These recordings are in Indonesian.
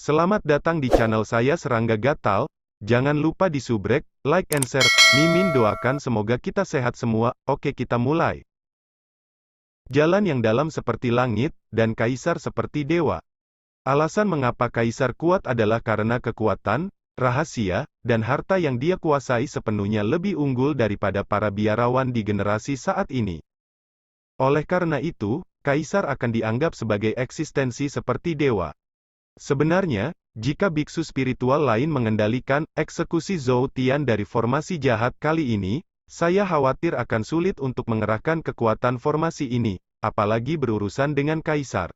Selamat datang di channel saya Serangga Gatal. Jangan lupa di subrek, like and share. Mimin doakan semoga kita sehat semua. Oke, kita mulai. Jalan yang dalam seperti langit, dan kaisar seperti dewa. Alasan mengapa kaisar kuat adalah karena kekuatan, rahasia, dan harta yang dia kuasai sepenuhnya lebih unggul daripada para biarawan di generasi saat ini. Oleh karena itu, kaisar akan dianggap sebagai eksistensi seperti dewa. Sebenarnya, jika biksu spiritual lain mengendalikan eksekusi Zhou Tian dari formasi jahat kali ini, saya khawatir akan sulit untuk mengerahkan kekuatan formasi ini, apalagi berurusan dengan kaisar.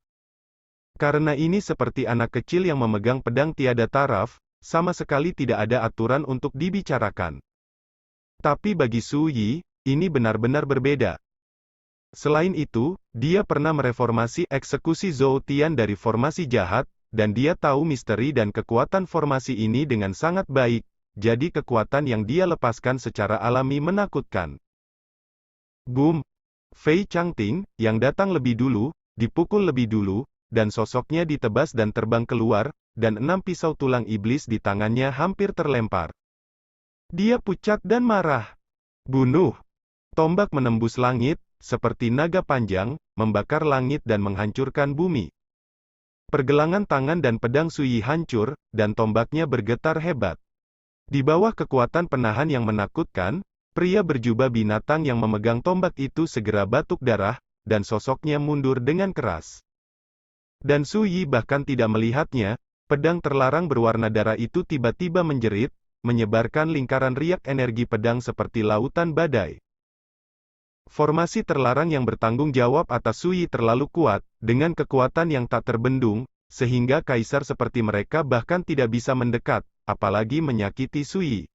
Karena ini seperti anak kecil yang memegang pedang tiada taraf, sama sekali tidak ada aturan untuk dibicarakan. Tapi bagi Su Yi, ini benar-benar berbeda. Selain itu, dia pernah mereformasi eksekusi Zhou Tian dari formasi jahat, dan dia tahu misteri dan kekuatan formasi ini dengan sangat baik, jadi kekuatan yang dia lepaskan secara alami menakutkan. Boom! Fei Changting, yang datang lebih dulu, dipukul lebih dulu, dan sosoknya ditebas dan terbang keluar, dan 6 pisau tulang iblis di tangannya hampir terlempar. Dia pucat dan marah. Bunuh! Tombak menembus langit, seperti naga panjang, membakar langit dan menghancurkan bumi. Pergelangan tangan dan pedang Su Yi hancur, dan tombaknya bergetar hebat. Di bawah kekuatan penahan yang menakutkan, pria berjubah binatang yang memegang tombak itu segera batuk darah, dan sosoknya mundur dengan keras. Dan Su Yi bahkan tidak melihatnya, pedang terlarang berwarna darah itu tiba-tiba menjerit, menyebarkan lingkaran riak energi pedang seperti lautan badai. Formasi terlarang yang bertanggung jawab atas Su Yi terlalu kuat, dengan kekuatan yang tak terbendung, sehingga kaisar seperti mereka bahkan tidak bisa mendekat, apalagi menyakiti Su Yi.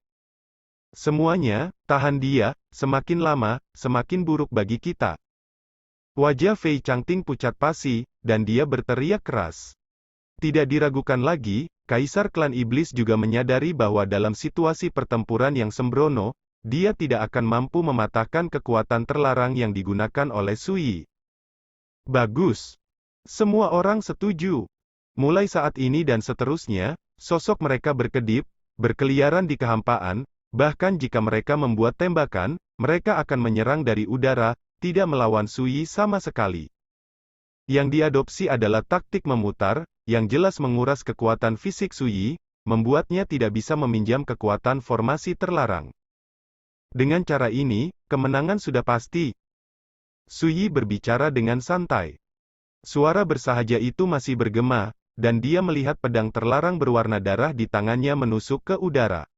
Semuanya, tahan dia, semakin lama, semakin buruk bagi kita. Wajah Fei Changting pucat pasi, dan dia berteriak keras. Tidak diragukan lagi, kaisar klan iblis juga menyadari bahwa dalam situasi pertempuran yang sembrono, dia tidak akan mampu mematahkan kekuatan terlarang yang digunakan oleh Su Yi. Bagus. Semua orang setuju. Mulai saat ini dan seterusnya, sosok mereka berkedip, berkeliaran di kehampaan, bahkan jika mereka membuat tembakan, mereka akan menyerang dari udara, tidak melawan Su Yi sama sekali. Yang diadopsi adalah taktik memutar, yang jelas menguras kekuatan fisik Su Yi, membuatnya tidak bisa meminjam kekuatan formasi terlarang. Dengan cara ini, kemenangan sudah pasti. Su Yi berbicara dengan santai. Suara bersahaja itu masih bergema, dan dia melihat pedang terlarang berwarna darah di tangannya menusuk ke udara.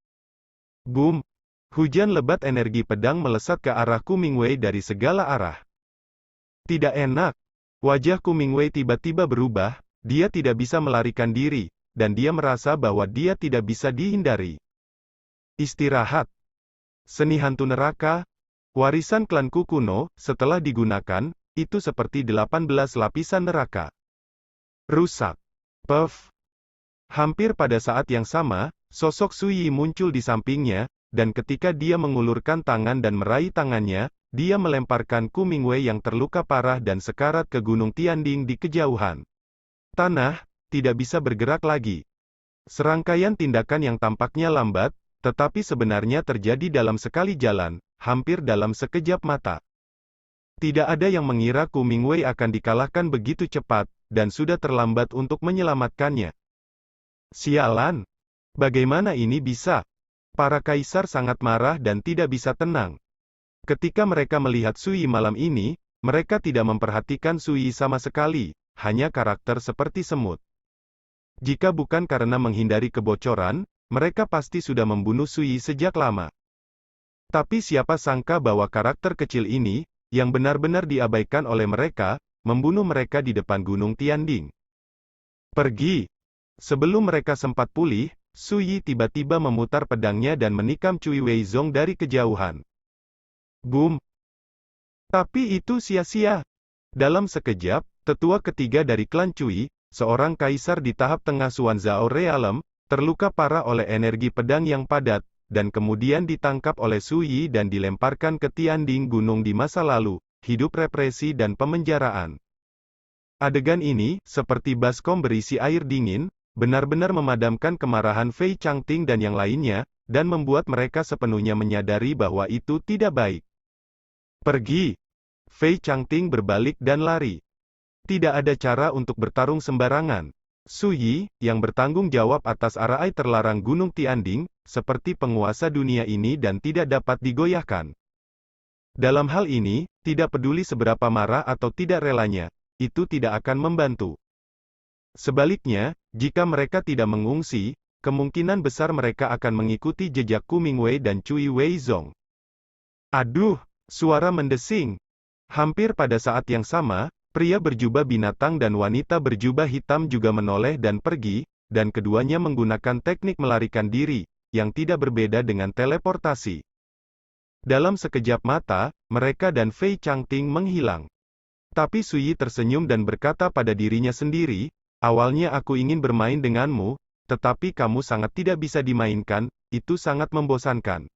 Boom! Hujan lebat energi pedang melesat ke arah Ku Mingwei dari segala arah. Tidak enak. Wajah Ku Mingwei tiba-tiba berubah, dia tidak bisa melarikan diri, dan dia merasa bahwa dia tidak bisa dihindari. Istirahat. Seni hantu neraka, warisan klanku kuno, setelah digunakan, itu seperti 18 lapisan neraka. Rusak. Puff. Hampir pada saat yang sama, sosok Su Yi muncul di sampingnya, dan ketika dia mengulurkan tangan dan meraih tangannya, dia melemparkan Ku Mingwei yang terluka parah dan sekarat ke Gunung Tianding di kejauhan. Tanah, tidak bisa bergerak lagi. Serangkaian tindakan yang tampaknya lambat, tetapi sebenarnya terjadi dalam sekali jalan, hampir dalam sekejap mata. Tidak ada yang mengira Ku Mingwei akan dikalahkan begitu cepat, dan sudah terlambat untuk menyelamatkannya. Sialan! Bagaimana ini bisa? Para kaisar sangat marah dan tidak bisa tenang. Ketika mereka melihat Su Yi malam ini, mereka tidak memperhatikan Su Yi sama sekali, hanya karakter seperti semut. Jika bukan karena menghindari kebocoran, mereka pasti sudah membunuh Su Yi sejak lama. Tapi siapa sangka bahwa karakter kecil ini, yang benar-benar diabaikan oleh mereka, membunuh mereka di depan Gunung Tianding. Pergi! Sebelum mereka sempat pulih, Su Yi tiba-tiba memutar pedangnya dan menikam Cui Weizong dari kejauhan. Boom! Tapi itu sia-sia. Dalam sekejap, tetua ketiga dari klan Cui, seorang kaisar di tahap tengah Xuan Zhao Realm, terluka parah oleh energi pedang yang padat, dan kemudian ditangkap oleh Su Yi dan dilemparkan ke Tianding Gunung di masa lalu, hidup represi dan pemenjaraan. Adegan ini, seperti baskom berisi air dingin, benar-benar memadamkan kemarahan Fei Changting dan yang lainnya, dan membuat mereka sepenuhnya menyadari bahwa itu tidak baik. Pergi! Fei Changting berbalik dan lari. Tidak ada cara untuk bertarung sembarangan. Su Yi, yang bertanggung jawab atas arai terlarang Gunung Tianding, seperti penguasa dunia ini dan tidak dapat digoyahkan. Dalam hal ini, tidak peduli seberapa marah atau tidak relanya, itu tidak akan membantu. Sebaliknya, jika mereka tidak mengungsi, kemungkinan besar mereka akan mengikuti jejak Ku Mingwei dan Cui Weizong. Aduh! Suara mendesing. Hampir pada saat yang sama, pria berjubah binatang dan wanita berjubah hitam juga menoleh dan pergi, dan keduanya menggunakan teknik melarikan diri, yang tidak berbeda dengan teleportasi. Dalam sekejap mata, mereka dan Fei Changting menghilang. Tapi Su Yi tersenyum dan berkata pada dirinya sendiri, awalnya aku ingin bermain denganmu, tetapi kamu sangat tidak bisa dimainkan, itu sangat membosankan.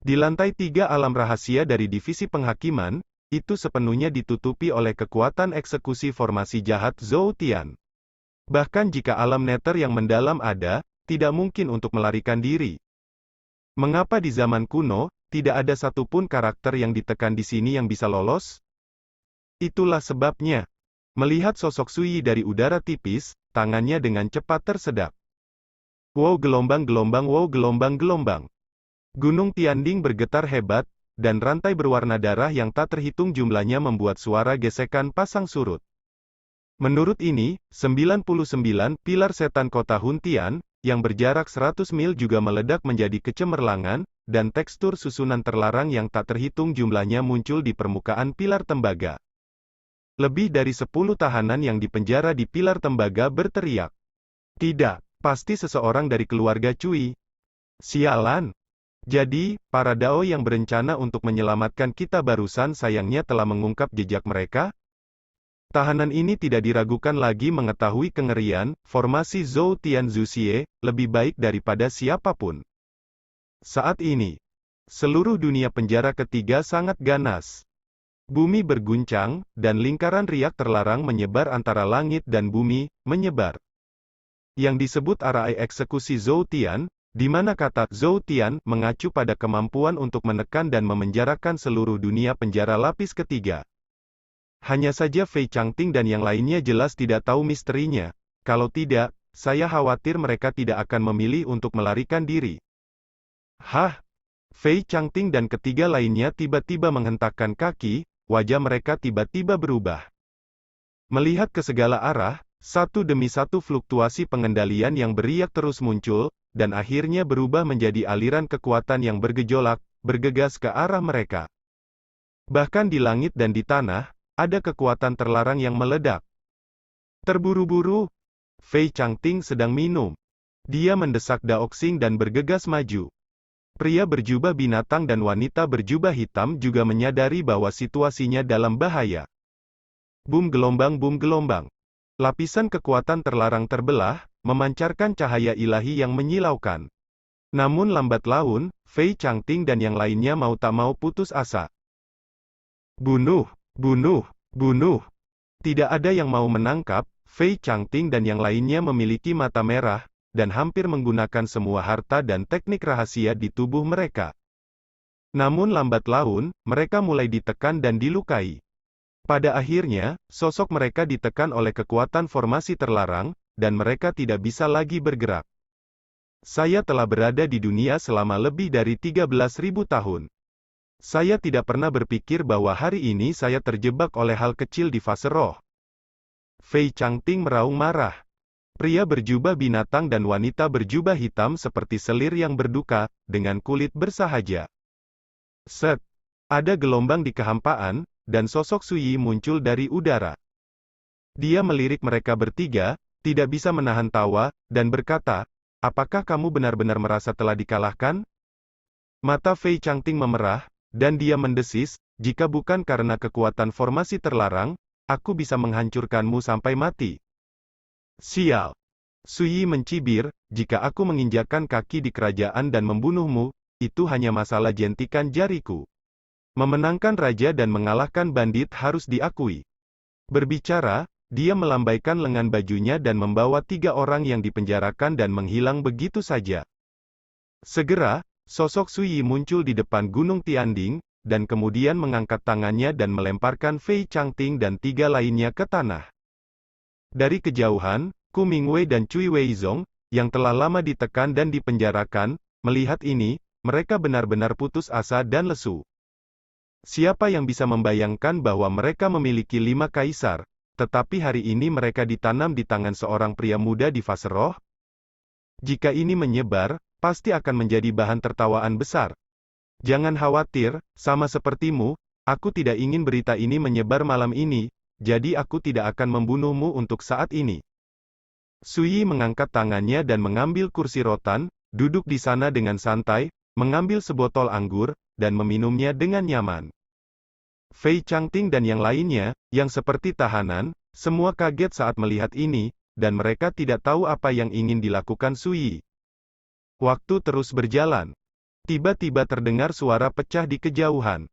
Di lantai 3 alam rahasia dari divisi penghakiman, itu sepenuhnya ditutupi oleh kekuatan eksekusi formasi jahat Zhou Tian. Bahkan jika alam nether yang mendalam ada, tidak mungkin untuk melarikan diri. Mengapa di zaman kuno, tidak ada satupun karakter yang ditekan di sini yang bisa lolos? Itulah sebabnya. Melihat sosok Su Yi dari udara tipis, tangannya dengan cepat tersedak. Wow gelombang-gelombang, wow gelombang-gelombang. Gunung Tianding bergetar hebat, dan rantai berwarna darah yang tak terhitung jumlahnya membuat suara gesekan pasang surut. Menurut ini, 99 pilar setan kota Huntian, yang berjarak 100 mil juga meledak menjadi kecemerlangan, dan tekstur susunan terlarang yang tak terhitung jumlahnya muncul di permukaan pilar tembaga. Lebih dari 10 tahanan yang dipenjara di pilar tembaga berteriak. Tidak, pasti seseorang dari keluarga Cui. Sialan! Jadi, para Dao yang berencana untuk menyelamatkan kita barusan sayangnya telah mengungkap jejak mereka? Tahanan ini tidak diragukan lagi mengetahui kengerian, formasi Zhou Tian Zuxie, lebih baik daripada siapapun. Saat ini, seluruh dunia penjara ketiga sangat ganas. Bumi berguncang, dan lingkaran riak terlarang menyebar antara langit dan bumi, menyebar. Yang disebut arai eksekusi Zhou Tian, di mana kata Zhou Tian mengacu pada kemampuan untuk menekan dan memenjarakan seluruh dunia penjara lapis ketiga. Hanya saja Fei Changting dan yang lainnya jelas tidak tahu misterinya. Kalau tidak, saya khawatir mereka tidak akan memilih untuk melarikan diri. Hah? Fei Changting dan ketiga lainnya tiba-tiba menghentakkan kaki, wajah mereka tiba-tiba berubah. Melihat ke segala arah, satu demi satu fluktuasi pengendalian yang beriak terus muncul, dan akhirnya berubah menjadi aliran kekuatan yang bergejolak, bergegas ke arah mereka. Bahkan di langit dan di tanah, ada kekuatan terlarang yang meledak. Terburu-buru, Fei Changting sedang minum. Dia mendesak Daoxing dan bergegas maju. Pria berjubah binatang dan wanita berjubah hitam juga menyadari bahwa situasinya dalam bahaya. Boom gelombang. Lapisan kekuatan terlarang terbelah, memancarkan cahaya ilahi yang menyilaukan. Namun lambat laun, Fei Changting dan yang lainnya mau tak mau putus asa. Bunuh! Tidak ada yang mau menangkap. Fei Changting dan yang lainnya memiliki mata merah, dan hampir menggunakan semua harta dan teknik rahasia di tubuh mereka. Namun lambat laun, mereka mulai ditekan dan dilukai. Pada akhirnya, sosok mereka ditekan oleh kekuatan formasi terlarang, dan mereka tidak bisa lagi bergerak. Saya telah berada di dunia selama lebih dari 13.000 tahun. Saya tidak pernah berpikir bahwa hari ini saya terjebak oleh hal kecil di fase roh. Fei Changting meraung marah. Pria berjubah binatang dan wanita berjubah hitam seperti selir yang berduka, dengan kulit bersahaja. Set! Ada gelombang di kehampaan, dan sosok Su Yi muncul dari udara. Dia melirik mereka bertiga, tidak bisa menahan tawa, dan berkata, apakah kamu benar-benar merasa telah dikalahkan? Mata Fei Changting memerah, dan dia mendesis, jika bukan karena kekuatan formasi terlarang, aku bisa menghancurkanmu sampai mati. Sial! Su Yi mencibir, jika aku menginjakkan kaki di kerajaan dan membunuhmu, itu hanya masalah jentikan jariku. Memenangkan raja dan mengalahkan bandit harus diakui. Berbicara, dia melambaikan lengan bajunya dan membawa 3 orang yang dipenjarakan dan menghilang begitu saja. Segera, sosok Sui Yi muncul di depan Gunung Tianding, dan kemudian mengangkat tangannya dan melemparkan Fei Changting dan 3 lainnya ke tanah. Dari kejauhan, Ku Mingwei dan Cui Weizong, yang telah lama ditekan dan dipenjarakan, melihat ini, mereka benar-benar putus asa dan lesu. Siapa yang bisa membayangkan bahwa mereka memiliki 5 kaisar, tetapi hari ini mereka ditanam di tangan seorang pria muda di fase roh? Jika ini menyebar, pasti akan menjadi bahan tertawaan besar. Jangan khawatir, sama sepertimu, aku tidak ingin berita ini menyebar malam ini, jadi aku tidak akan membunuhmu untuk saat ini. Sui Yi mengangkat tangannya dan mengambil kursi rotan, duduk di sana dengan santai, mengambil sebotol anggur, dan meminumnya dengan nyaman. Fei Changting dan yang lainnya, yang seperti tahanan, semua kaget saat melihat ini, dan mereka tidak tahu apa yang ingin dilakukan Sui Yi. Waktu terus berjalan. Tiba-tiba terdengar suara pecah di kejauhan.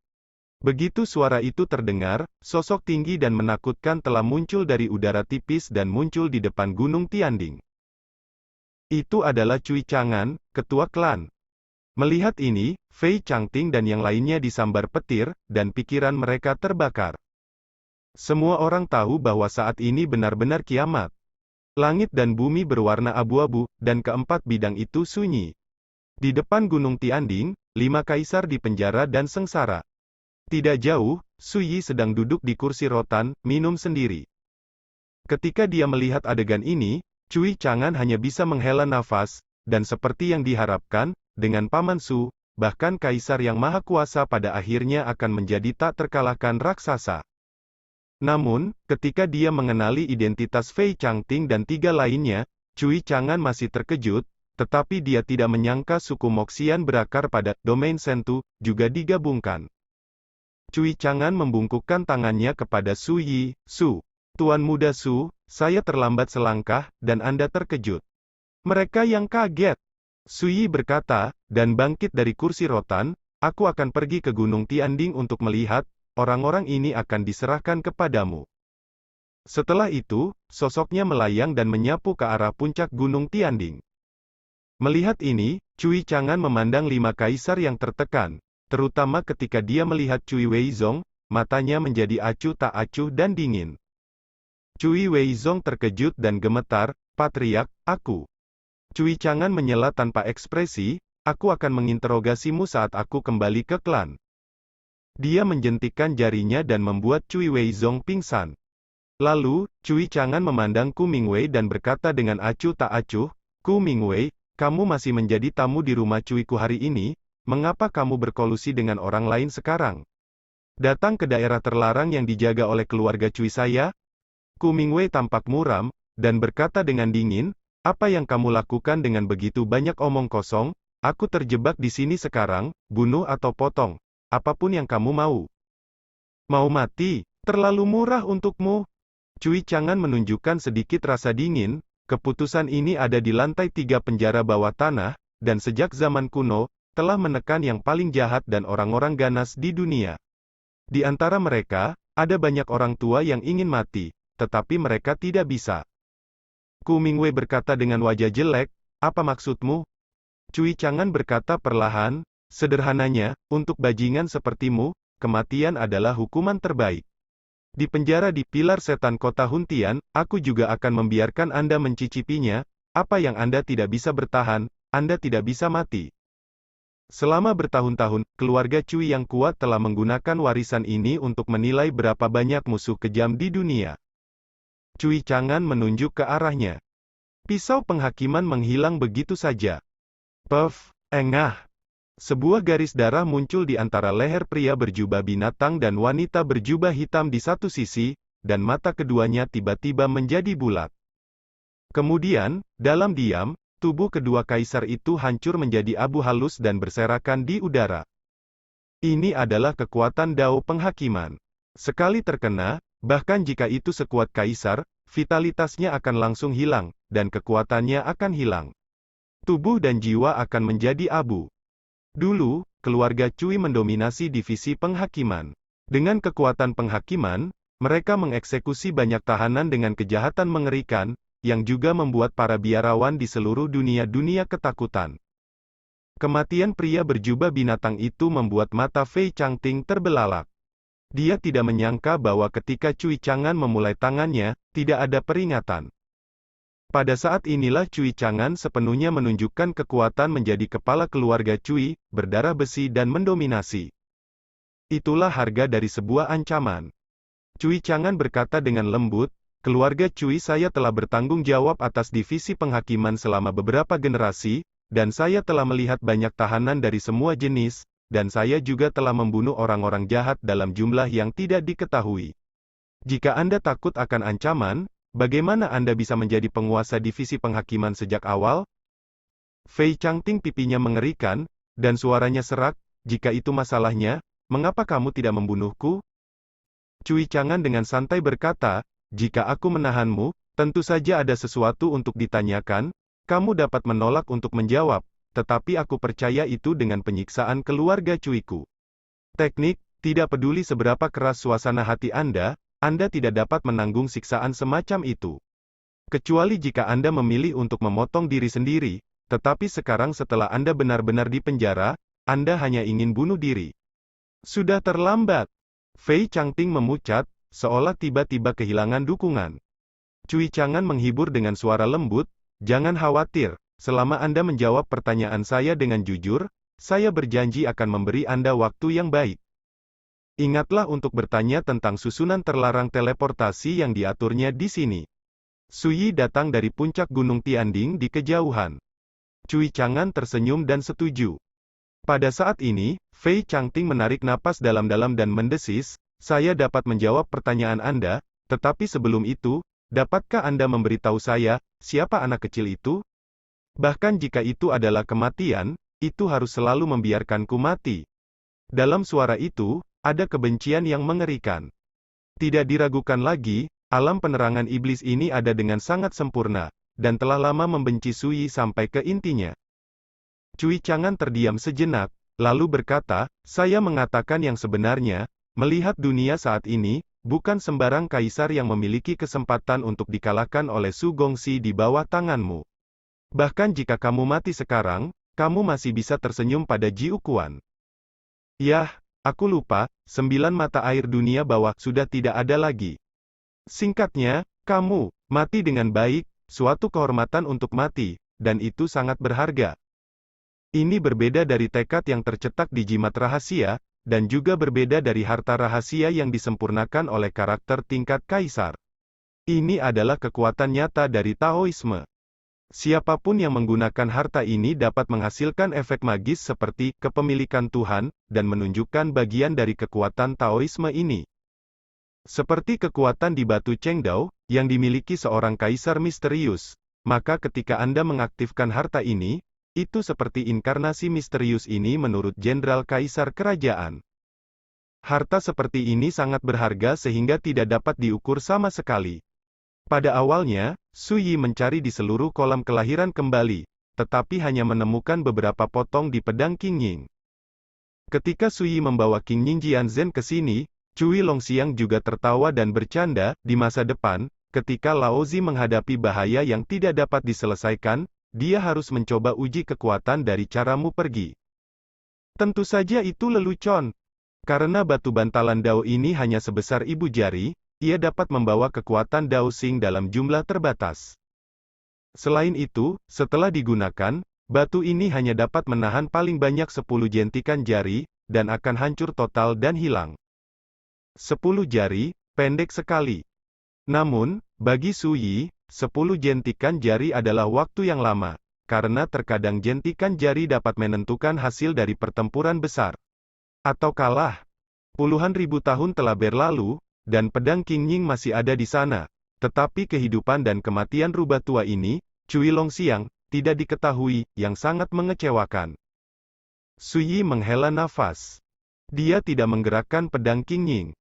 Begitu suara itu terdengar, sosok tinggi dan menakutkan telah muncul dari udara tipis dan muncul di depan Gunung Tianding. Itu adalah Cui Chang'an, ketua klan. Melihat ini, Fei Changting dan yang lainnya disambar petir, dan pikiran mereka terbakar. Semua orang tahu bahwa saat ini benar-benar kiamat. Langit dan bumi berwarna abu-abu, dan keempat bidang itu sunyi. Di depan Gunung Tianding, 5 kaisar dipenjara dan sengsara. Tidak jauh, Sui Yi sedang duduk di kursi rotan, minum sendiri. Ketika dia melihat adegan ini, Cui Chang'an hanya bisa menghela nafas, dan seperti yang diharapkan, dengan Paman Su, bahkan kaisar yang maha kuasa pada akhirnya akan menjadi tak terkalahkan raksasa. Namun, ketika dia mengenali identitas Fei Changting dan 3 lainnya, Cui Chang'an masih terkejut, tetapi dia tidak menyangka suku Moxian berakar pada domain Sentu juga digabungkan. Cui Chang'an membungkukkan tangannya kepada Su Yi, "Su, Tuan Muda Su, saya terlambat selangkah, dan Anda terkejut." Mereka yang kaget. Sui Yi berkata, dan bangkit dari kursi rotan, "Aku akan pergi ke Gunung Tianding untuk melihat, orang-orang ini akan diserahkan kepadamu." Setelah itu, sosoknya melayang dan menyapu ke arah puncak Gunung Tianding. Melihat ini, Cui Chang'an memandang 5 kaisar yang tertekan, terutama ketika dia melihat Cui Weizong, matanya menjadi acuh tak acuh dan dingin. Cui Weizong terkejut dan gemetar, "Patriark, aku." Cui Chang'an menyela tanpa ekspresi, "Aku akan menginterogasimu saat aku kembali ke klan." Dia menjentikkan jarinya dan membuat Cui Weizong pingsan. Lalu, Cui Chang'an memandang Ku Mingwei dan berkata dengan acuh tak acuh, "Ku Mingwei, kamu masih menjadi tamu di rumah Cuiku hari ini, mengapa kamu berkolusi dengan orang lain sekarang? Datang ke daerah terlarang yang dijaga oleh keluarga Cui saya?" Ku Mingwei tampak muram, dan berkata dengan dingin, "Apa yang kamu lakukan dengan begitu banyak omong kosong? Aku terjebak di sini sekarang, bunuh atau potong. Apapun yang kamu mau." "Mau mati? Terlalu murah untukmu." Cui Chang'an menunjukkan sedikit rasa dingin, "Keputusan ini ada di lantai 3 penjara bawah tanah, dan sejak zaman kuno, telah menekan yang paling jahat dan orang-orang ganas di dunia. Di antara mereka, ada banyak orang tua yang ingin mati, tetapi mereka tidak bisa." Ku Mingwei berkata dengan wajah jelek, "Apa maksudmu?" Cui Chang'an berkata perlahan, "Sederhananya, untuk bajingan sepertimu, kematian adalah hukuman terbaik. Di penjara di Pilar Setan Kota Huntian, aku juga akan membiarkan Anda mencicipinya. Apa yang Anda tidak bisa bertahan, Anda tidak bisa mati." Selama bertahun-tahun, keluarga Cui yang kuat telah menggunakan warisan ini untuk menilai berapa banyak musuh kejam di dunia. Cui Chang'an menunjuk ke arahnya. Pisau penghakiman menghilang begitu saja. Puff, engah. Sebuah garis darah muncul di antara leher pria berjubah binatang dan wanita berjubah hitam di satu sisi, dan mata keduanya tiba-tiba menjadi bulat. Kemudian, dalam diam, tubuh kedua kaisar itu hancur menjadi abu halus dan berserakan di udara. Ini adalah kekuatan Dao penghakiman. Sekali terkena, bahkan jika itu sekuat kaisar, vitalitasnya akan langsung hilang, dan kekuatannya akan hilang. Tubuh dan jiwa akan menjadi abu. Dulu, keluarga Cui mendominasi divisi penghakiman. Dengan kekuatan penghakiman, Mereka mengeksekusi banyak tahanan dengan kejahatan mengerikan, yang juga membuat para biarawan di seluruh dunia ketakutan. Kematian pria berjubah binatang itu membuat mata Fei Changting terbelalak. Dia tidak menyangka bahwa ketika Cui Chang'an memulai tangannya, tidak ada peringatan. Pada saat inilah Cui Chang'an sepenuhnya menunjukkan kekuatan menjadi kepala keluarga Cui, berdarah besi dan mendominasi. Itulah harga dari sebuah ancaman. Cui Chang'an berkata dengan lembut, keluarga Cui saya telah bertanggung jawab atas divisi penghakiman selama beberapa generasi, dan saya telah melihat banyak tahanan dari semua jenis, dan saya juga telah membunuh orang-orang jahat dalam jumlah yang tidak diketahui. Jika Anda takut akan ancaman, bagaimana Anda bisa menjadi penguasa divisi penghakiman sejak awal? Fei Changting pipinya mengerikan, dan suaranya serak, jika itu masalahnya, mengapa kamu tidak membunuhku? Cui Chang'an dengan santai berkata, jika aku menahanmu, tentu saja ada sesuatu untuk ditanyakan, kamu dapat menolak untuk menjawab, tetapi aku percaya itu dengan penyiksaan keluarga Cuiku. Teknik, tidak peduli seberapa keras suasana hati Anda tidak dapat menanggung siksaan semacam itu. Kecuali jika Anda memilih untuk memotong diri sendiri, tetapi sekarang setelah Anda benar-benar di penjara, Anda hanya ingin bunuh diri. Sudah terlambat. Fei Changting memucat, seolah tiba-tiba kehilangan dukungan. Cui Chang'an menghibur dengan suara lembut, jangan khawatir, selama Anda menjawab pertanyaan saya dengan jujur, saya berjanji akan memberi Anda waktu yang baik. Ingatlah untuk bertanya tentang susunan terlarang teleportasi yang diaturnya di sini. Suyi datang dari puncak Gunung Tianding di kejauhan. Cui Chang'an tersenyum dan setuju. Pada saat ini, Fei Changting menarik napas dalam-dalam dan mendesis, saya dapat menjawab pertanyaan Anda, tetapi sebelum itu, dapatkah Anda memberitahu saya, siapa anak kecil itu? Bahkan jika itu adalah kematian, itu harus selalu membiarkanku mati. Dalam suara itu, ada kebencian yang mengerikan. Tidak diragukan lagi, alam penerangan iblis ini ada dengan sangat sempurna, dan telah lama membenci Suyi sampai ke intinya. Cui Chang'an terdiam sejenak, lalu berkata, saya mengatakan yang sebenarnya, melihat dunia saat ini, bukan sembarang kaisar yang memiliki kesempatan untuk dikalahkan oleh Su Gongxi di bawah tanganmu. Bahkan jika kamu mati sekarang, kamu masih bisa tersenyum pada Ji Ukuan. Yah, aku lupa, 9 mata air dunia bawah sudah tidak ada lagi. Singkatnya, kamu mati dengan baik, suatu kehormatan untuk mati, dan itu sangat berharga. Ini berbeda dari tekad yang tercetak di jimat rahasia, dan juga berbeda dari harta rahasia yang disempurnakan oleh karakter tingkat kaisar. Ini adalah kekuatan nyata dari Taoisme. Siapapun yang menggunakan harta ini dapat menghasilkan efek magis seperti kepemilikan Tuhan, dan menunjukkan bagian dari kekuatan Taoisme ini. Seperti kekuatan di batu Chengdao, yang dimiliki seorang kaisar misterius. Maka ketika Anda mengaktifkan harta ini, itu seperti inkarnasi misterius ini menurut Jenderal Kaisar Kerajaan. Harta seperti ini sangat berharga sehingga tidak dapat diukur sama sekali. Pada awalnya, Suyi mencari di seluruh kolam kelahiran kembali, tetapi hanya menemukan beberapa potong di pedang Qingying. Ketika Suyi membawa Qingying Jianzhen ke sini, Cui Longxiang juga tertawa dan bercanda, di masa depan, ketika Laozi menghadapi bahaya yang tidak dapat diselesaikan, dia harus mencoba uji kekuatan dari caramu pergi. Tentu saja itu lelucon. Karena batu bantalan Dao ini hanya sebesar ibu jari, ia dapat membawa kekuatan Dao Xing dalam jumlah terbatas. Selain itu, setelah digunakan, batu ini hanya dapat menahan paling banyak 10 jentikan jari, dan akan hancur total dan hilang. 10 jari, pendek sekali. Namun, bagi Suyi, 10 jentikan jari adalah waktu yang lama, karena terkadang jentikan jari dapat menentukan hasil dari pertempuran besar. Atau kalah. Puluhan ribu tahun telah berlalu, dan pedang Qingying masih ada di sana. Tetapi kehidupan dan kematian rubah tua ini, Cui Longxiang, tidak diketahui, yang sangat mengecewakan. Suyi menghela nafas. Dia tidak menggerakkan pedang Qingying.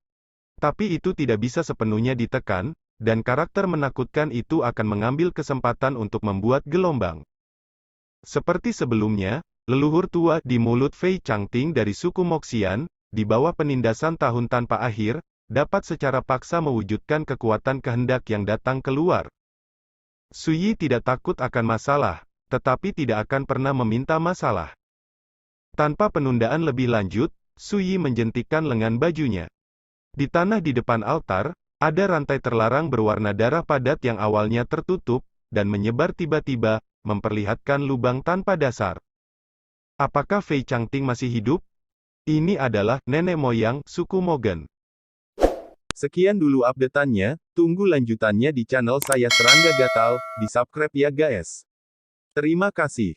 Tapi itu tidak bisa sepenuhnya ditekan, dan karakter menakutkan itu akan mengambil kesempatan untuk membuat gelombang. Seperti sebelumnya, leluhur tua di mulut Fei Changting dari suku Moxian, di bawah penindasan tahun tanpa akhir, dapat secara paksa mewujudkan kekuatan kehendak yang datang keluar. Suyi tidak takut akan masalah, tetapi tidak akan pernah meminta masalah. Tanpa penundaan lebih lanjut, Suyi menjentikan lengan bajunya. Di tanah di depan altar, ada rantai terlarang berwarna darah padat yang awalnya tertutup, dan menyebar tiba-tiba, memperlihatkan lubang tanpa dasar. Apakah Fei Changting masih hidup? Ini adalah nenek moyang suku Mogen. Sekian dulu update-annya, tunggu lanjutannya di channel saya Serangga Gatal, di subscribe ya guys. Terima kasih.